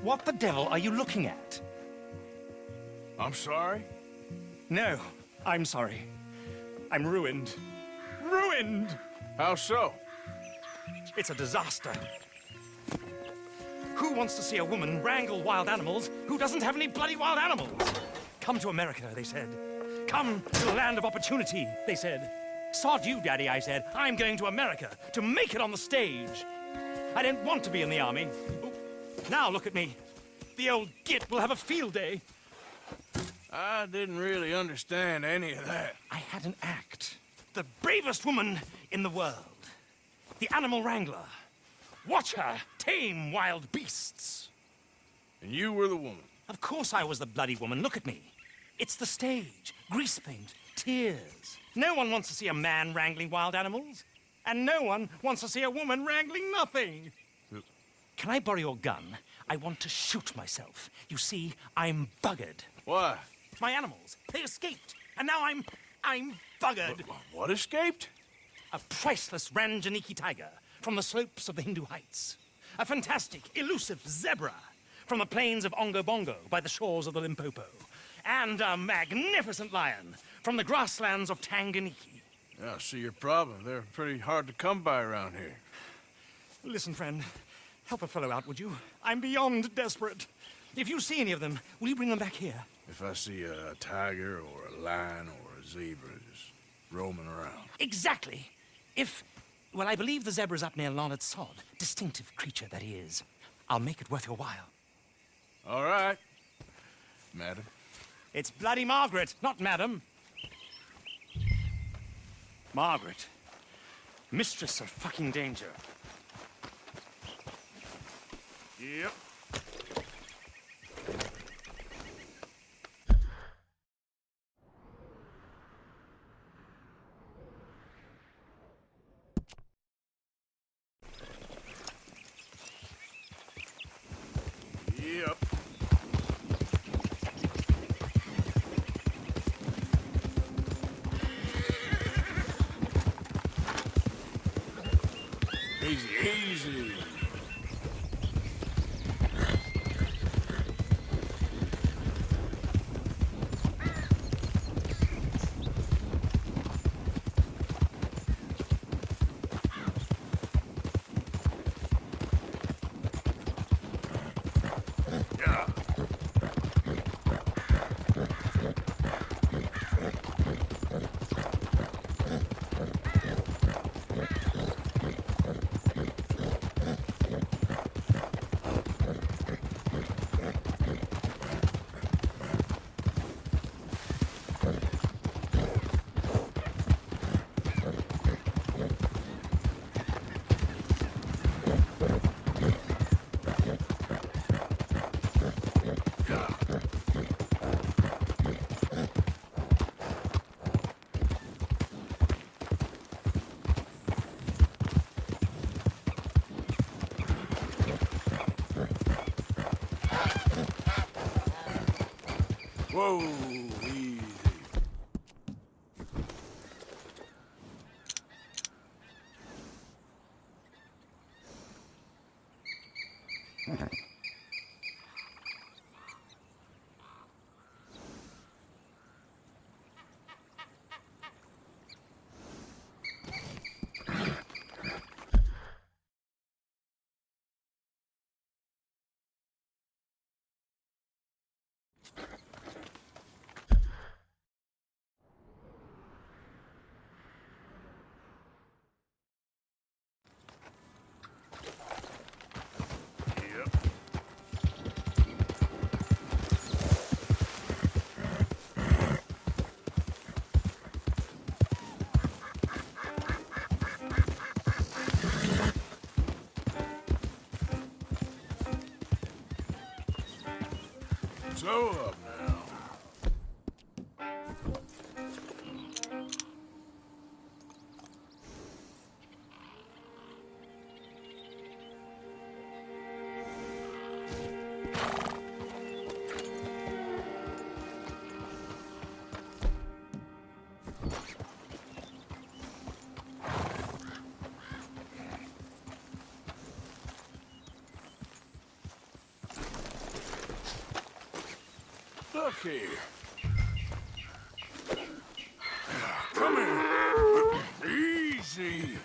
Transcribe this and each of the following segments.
What the devil are you looking at? I'm sorry? No, I'm sorry. I'm ruined. Ruined! How so? It's a disaster. Who wants to see a woman wrangle wild animals who doesn't have any bloody wild animals? Come to America, they said. Come to the land of opportunity, they said. Sod you, Daddy, I said. I'm going to America to make it on the stage. I didn't want to be in the army. Now look at me. The old git will have a field day. I didn't really understand any of that. I had an act. The bravest woman in the world. The animal wrangler. Watch her tame wild beasts. And you were the woman. Of course I was the bloody woman. Look at me. It's the stage. Grease paint. Tears. No one wants to see a man wrangling wild animals. And no one wants to see a woman wrangling nothing. Can I borrow your gun? I want to shoot myself. You see, I'm buggered. Why? My animals, they escaped. And now I'm buggered. What escaped? A priceless Ranjaniki tiger from the slopes of the Hindu Heights. A fantastic, elusive zebra from the plains of Ongo Bongo by the shores of the Limpopo. And a magnificent lion from the grasslands of Tanganyika. Yeah, I see your problem. They're pretty hard to come by around here. Listen, friend, help a fellow out, would you? I'm beyond desperate. If you see any of them, will you bring them back here? If I see a tiger or a lion or a zebra just roaming around. Exactly. Well, I believe the zebra's up near Larned Sod. Distinctive creature that he is. I'll make it worth your while. All right, madam. It's bloody Margaret, not madam. Margaret. Mistress of fucking danger. Yep. Yep. Easy, easy. Whoa, easy. So up now. Look here. Come here. Easy.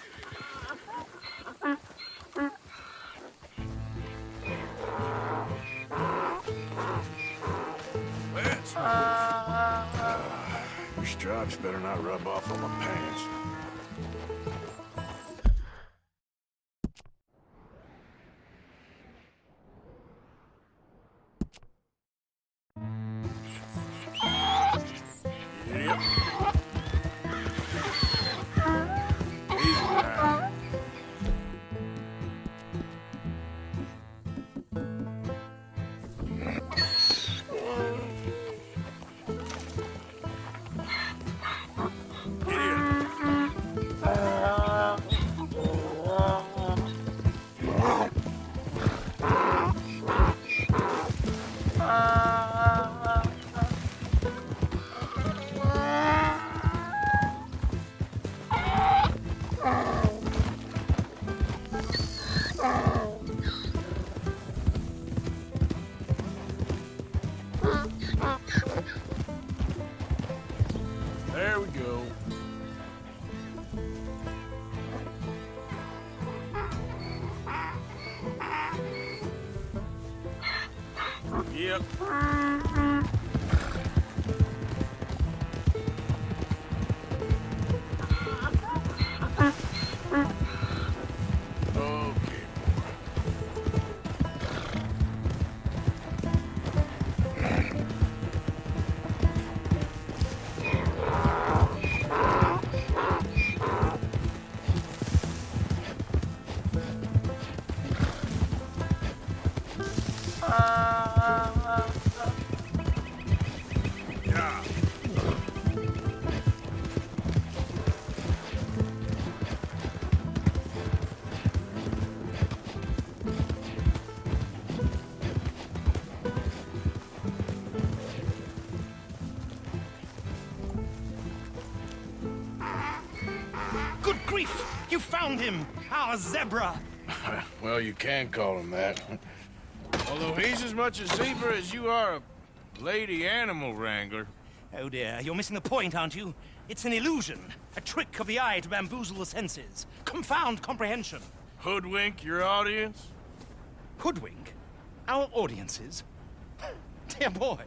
Let's move. Your stripes better not rub off on my pants. Yep. Easy now. There we go. Yep. Okay. Yeah. Good grief! You found him! Our zebra! Well, you can call him that. Although he's as much a zebra as you are a lady animal wrangler. Oh dear, you're missing the point, aren't you? It's an illusion. A trick of the eye to bamboozle the senses. Confound comprehension. Hoodwink your audience? Hoodwink? Our audiences? Dear boy,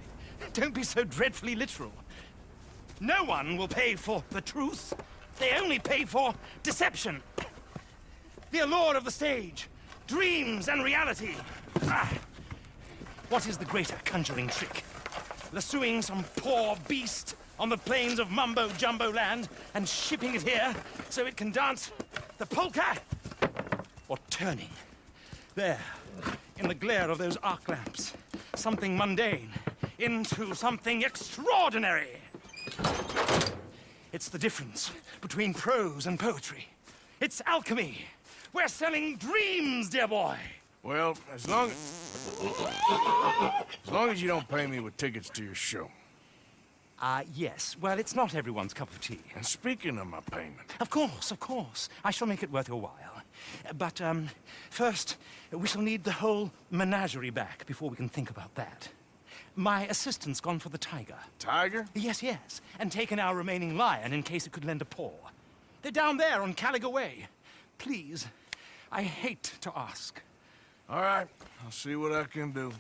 don't be so dreadfully literal. No one will pay for the truth. They only pay for deception. The allure of the stage, dreams and reality. Ah. What is the greater conjuring trick? Lassoing some poor beast on the plains of mumbo-jumbo land and shipping it here so it can dance the polka? Or turning, there, in the glare of those arc lamps, something mundane into something extraordinary? It's the difference between prose and poetry. It's alchemy. We're selling dreams, dear boy. Well, as long as you don't pay me with tickets to your show. Yes. Well, it's not everyone's cup of tea. And speaking of my payment, Of course, of course. I shall make it worth your while. But, first, we shall need the whole menagerie back before we can think about that. My assistant's gone for the tiger. Tiger? Yes, yes. And taken our remaining lion in case it could lend a paw. They're down there on Caliga Way. Please, I hate to ask. All right, I'll see what I can do.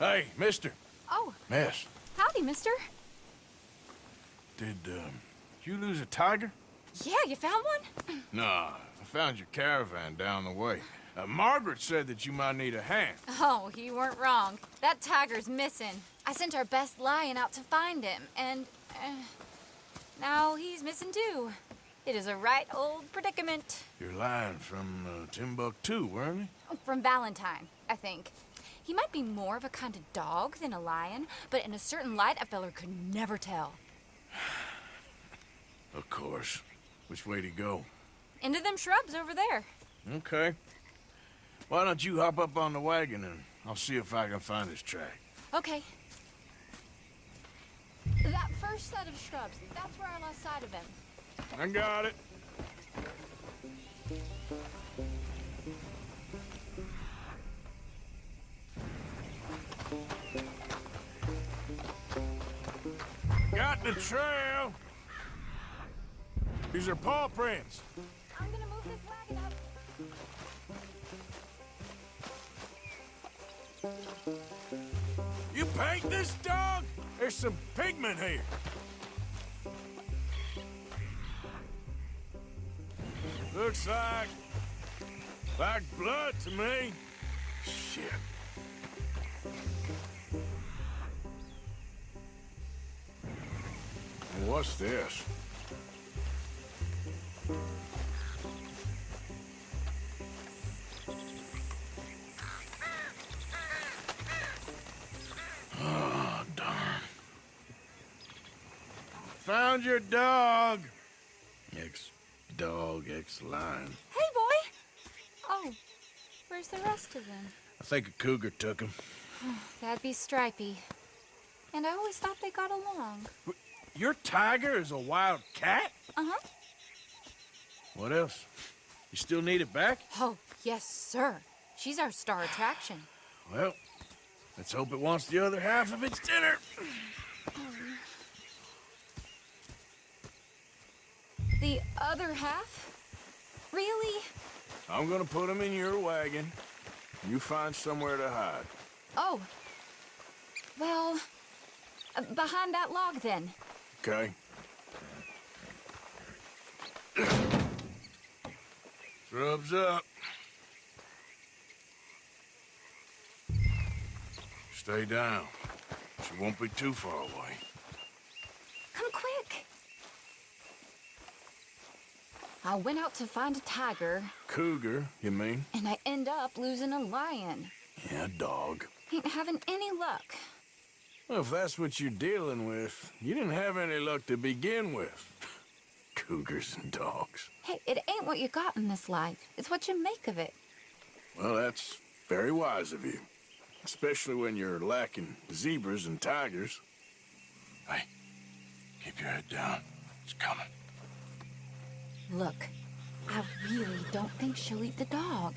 Hey, mister. Oh, Miss. howdy, mister. Did, you lose a tiger? Yeah, you found one? Nah, I found your caravan down the way. Margaret said that you might need a hand. Oh, you weren't wrong. That tiger's missing. I sent our best lion out to find him, and now he's missing too. It is a right old predicament. You're lying from Timbuktu, weren't you? From Valentine, I think. He might be more of a kind of dog than a lion, but in a certain light, a feller could never tell. Of course. Which way to go? Into them shrubs over there. Okay. Why don't you hop up on the wagon and I'll see if I can find his track. Okay. That first set of shrubs, that's where I lost sight of him. I got it. Got the trail. These are paw prints. I'm gonna move this wagon up. You paint this dog? There's some pigment here. Looks like blood to me. Shit. What's this? Oh, darn. Found your dog. Ex-dog, ex-lion. Hey, boy! Oh, where's the rest of them? I think a cougar took him. That'd be Stripey. And I always thought they got along. Your tiger is a wild cat? Uh-huh. What else? You still need it back? Oh, yes, sir. She's our star attraction. Well, let's hope it wants the other half of its dinner. The other half? Really? I'm gonna put him in your wagon. You find somewhere to hide. Oh. Well, behind that log, then. Okay. Rubs up. Stay down. She won't be too far away. Come quick. I went out to find a tiger, Cougar, you mean? and I end up losing a lion. Yeah, dog. Ain't having any luck. Well, if that's what you're dealing with, you didn't have any luck to begin with. Cougars and dogs. Hey, it ain't what you got in this life. It's what you make of it. Well, that's very wise of you. Especially when you're lacking zebras and tigers. Hey, keep your head down. It's coming. Look, I really don't think she'll eat the dog.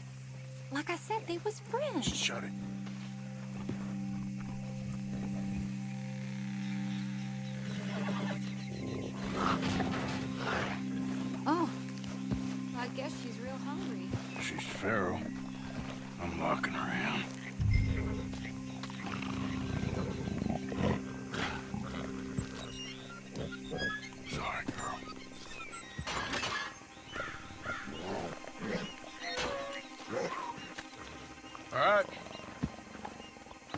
Like I said, they was friends. Shut it. Oh, I guess she's real hungry. She's feral. I'm locking her in. Sorry, girl. All right.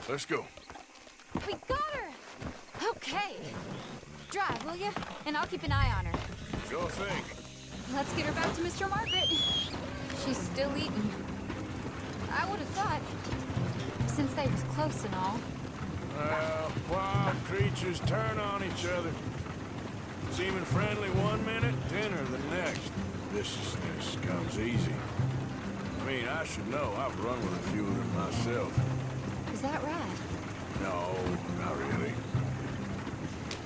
Let's go. We got her! Okay. Drive, will you? And I'll keep an eye on her. Sure thing. Let's get her back to Mr. Margaret. She's still eating. I would have thought, since they was close and all. Well, wild creatures turn on each other. Seeming friendly one minute, dinner the next. Viciousness comes easy. I mean, I should know. I've run with a few of them myself. Is that right? No, not really.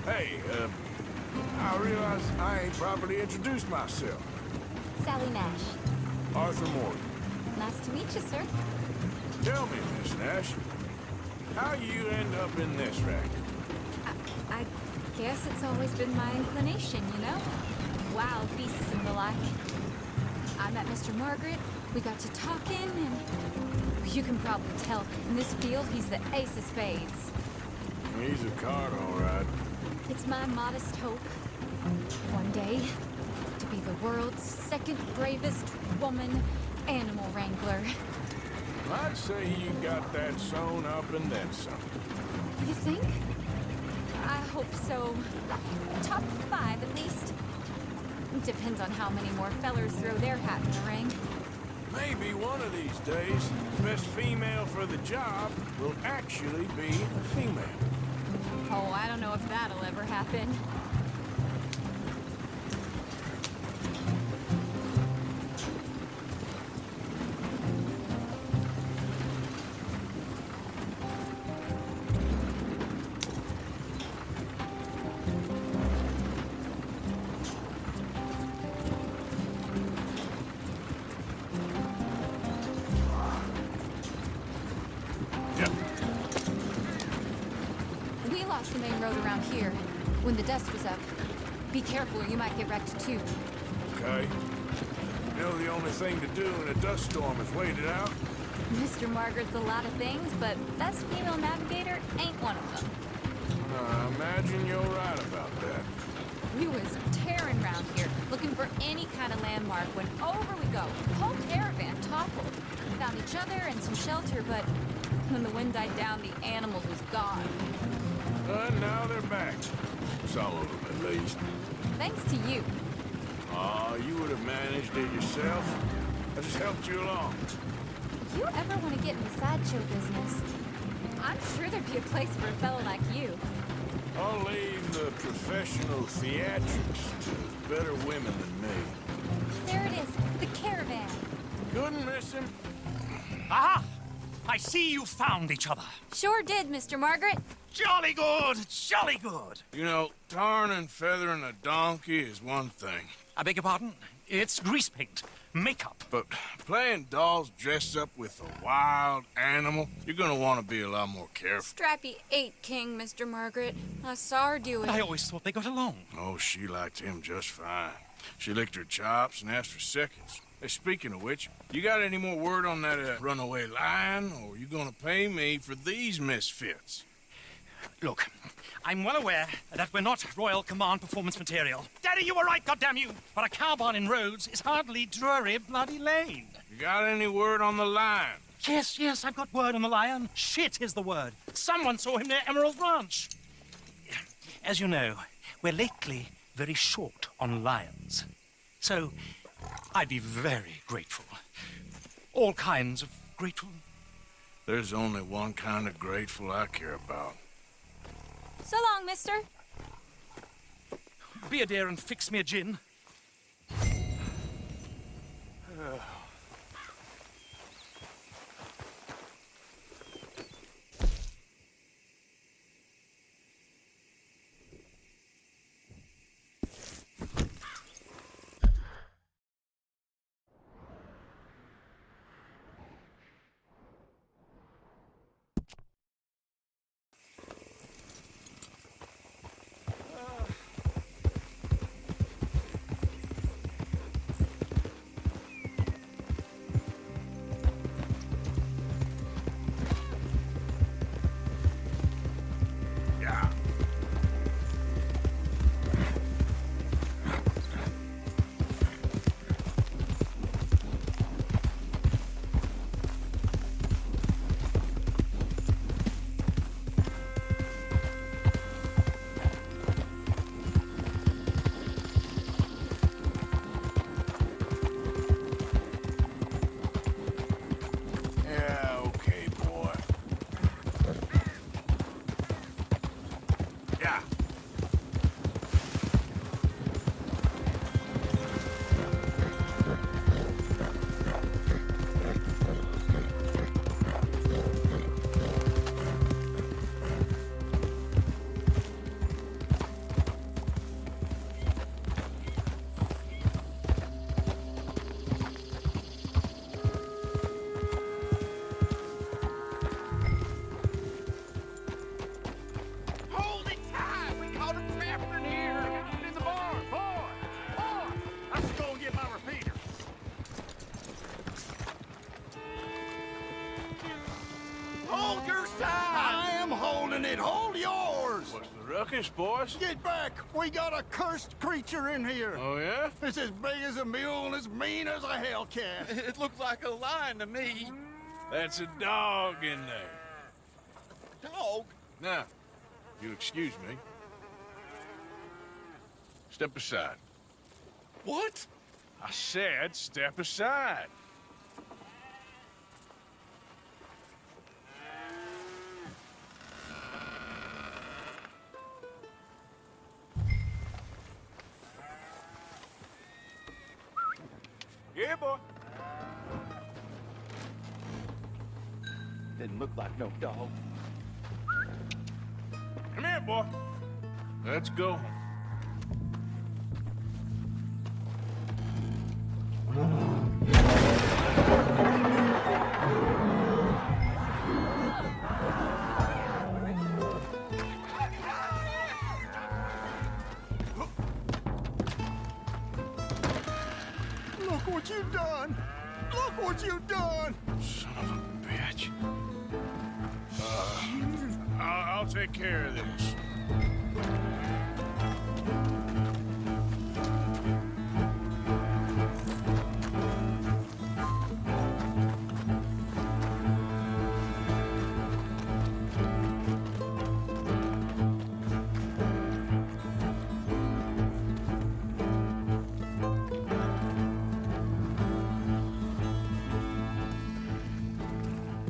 Hey, I realize I ain't properly introduced myself. Sally Nash. Arthur Morgan. Nice to meet you, sir. Tell me, Miss Nash, how you end up in this racket? I guess it's always been my inclination, you know? Wild beasts and the like. I met Mr. Margaret, we got to talking, and you can probably tell, in this field, he's the ace of spades. He's a card, all right. It's my modest hope, one day, to be the world's second bravest woman animal wrangler. I'd say you got that sewn up and then some. You think? I hope so. Top 5, at least. Depends on how many more fellers throw their hat in the ring. Maybe one of these days, the best female for the job will actually be a female. Oh, I don't know if that'll ever happen. We lost the main road around here when the dust was up. Be careful or you might get wrecked too. Okay. You know the only thing to do in a dust storm is wait it out? Mr. Margaret's a lot of things, but best female navigator ain't one of them. I imagine you're right about that. We was tearing around here, looking for any kind of landmark when over we go. The whole caravan toppled. We found each other and some shelter, but when the wind died down, the animals was gone. And now they're back. Some of them, at least. Thanks to you. Aw, you would have managed it yourself. I just helped you along. If you ever want to get in the sideshow business, I'm sure there'd be a place for a fellow like you. I'll leave the professional theatrics to better women than me. There it is, the caravan. Couldn't miss him. Aha! I see you found each other. Sure did, Mr. Margaret. Jolly good, jolly good. You know, tarring and feathering a donkey is one thing. I beg your pardon? It's grease paint, makeup. But playing dolls dressed up with a wild animal, you're gonna want to be a lot more careful. Strappy ate King, Mr. Margaret. I saw her do it. I always thought they got along. Oh, she liked him just fine. She licked her chops and asked for seconds. Hey, speaking of which, you got any more word on that runaway lion, or are you gonna pay me for these misfits? Look, I'm well aware that we're not Royal Command performance material. Daddy, you were right, goddamn you! But a cowbarn in Rhodes is hardly Drury Bloody Lane. You got any word on the lion? Yes, I've got word on the lion. Shit is the word. Someone saw him near Emerald Ranch. As you know, we're lately very short on lions. So, I'd be very grateful. All kinds of grateful. There's only one kind of grateful I care about. So long, mister. Be a dear and fix me a gin. Hold your side! I am holding it. Hold yours. What's the ruckus, boys? Get back. We got a cursed creature in here. Oh, yeah? It's as big as a mule and as mean as a hellcat. It looked like a lion to me. That's a dog in there. Dog? Now, you'll excuse me. Step aside. What? I said step aside. Yeah, boy. Didn't look like no dog. Come here, boy. Let's go. Look what you done. Look what you done. Son of a bitch. I'll take care of this.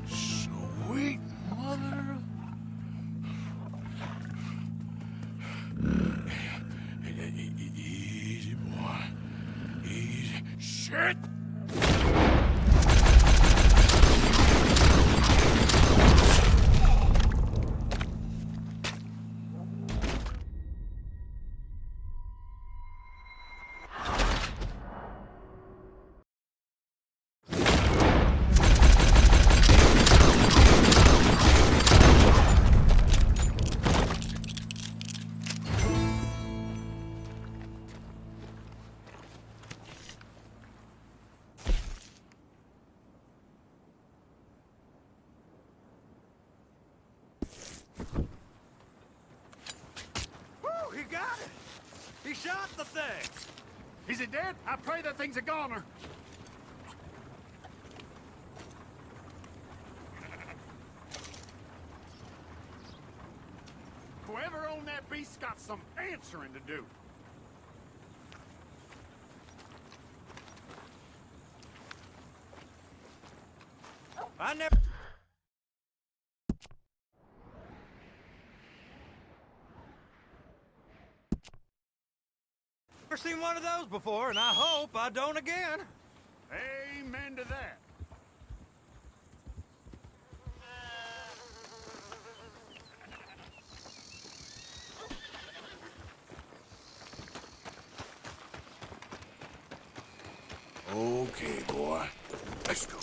Sweet mother. Easy, boy. Easy. Shit! Whew, he got it. He shot the thing. Is it dead? I pray that thing's a goner. Whoever owned that beast's got some answering to do. I never seen one of those before, and I hope I don't again. Amen to that. Okay, boy. Let's go.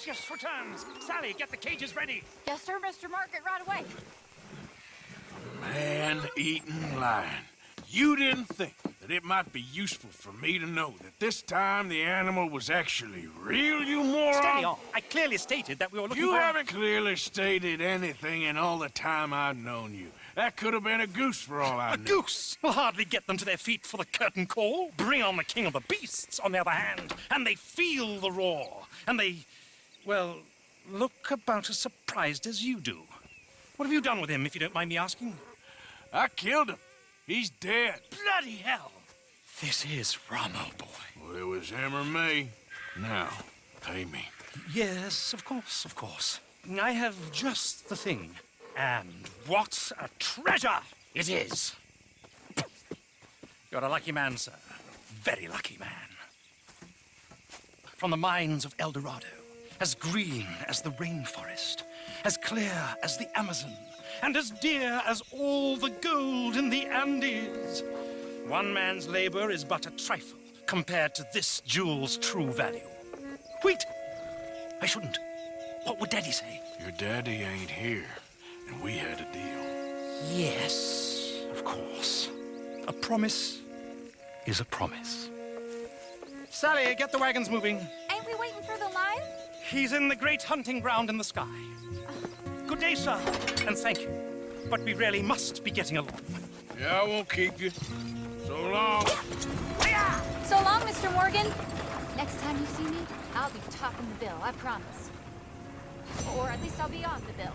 Lucius returns. Sally, get the cages ready. Yes, sir, Mr. Market, right away. Man-eating lion. You didn't think that it might be useful for me to know that this time the animal was actually real, you moron? Steady on. I clearly stated that we were looking You for... haven't clearly stated anything in all the time I've known you. That could have been a goose for all I A knew. goose will hardly get them to their feet for the curtain call. Bring on the king of the beasts, on the other hand, and they feel the roar. And they, well, look about as surprised as you do. What have you done with him, if you don't mind me asking? I killed him. He's dead. Bloody hell! This is Ramo, boy. Well, it was him or me. Now, pay me. Yes, of course, of course. I have just the thing. And what a treasure it is! You're a lucky man, sir. Very lucky man. From the mines of El Dorado, as green as the rainforest, as clear as the Amazon, and as dear as all the gold in the Andes. One man's labor is but a trifle compared to this jewel's true value. Wait! I shouldn't. What would Daddy say? Your daddy ain't here, and we had a deal. Yes, of course. A promise is a promise. Sally, get the wagons moving. Ain't we waiting for the lion? He's in the great hunting ground in the sky. Good day, sir, and thank you. But we really must be getting along. Yeah, I won't keep you. So long. So long, Mr. Morgan. Next time you see me, I'll be topping the bill, I promise. Or at least I'll be on the bill.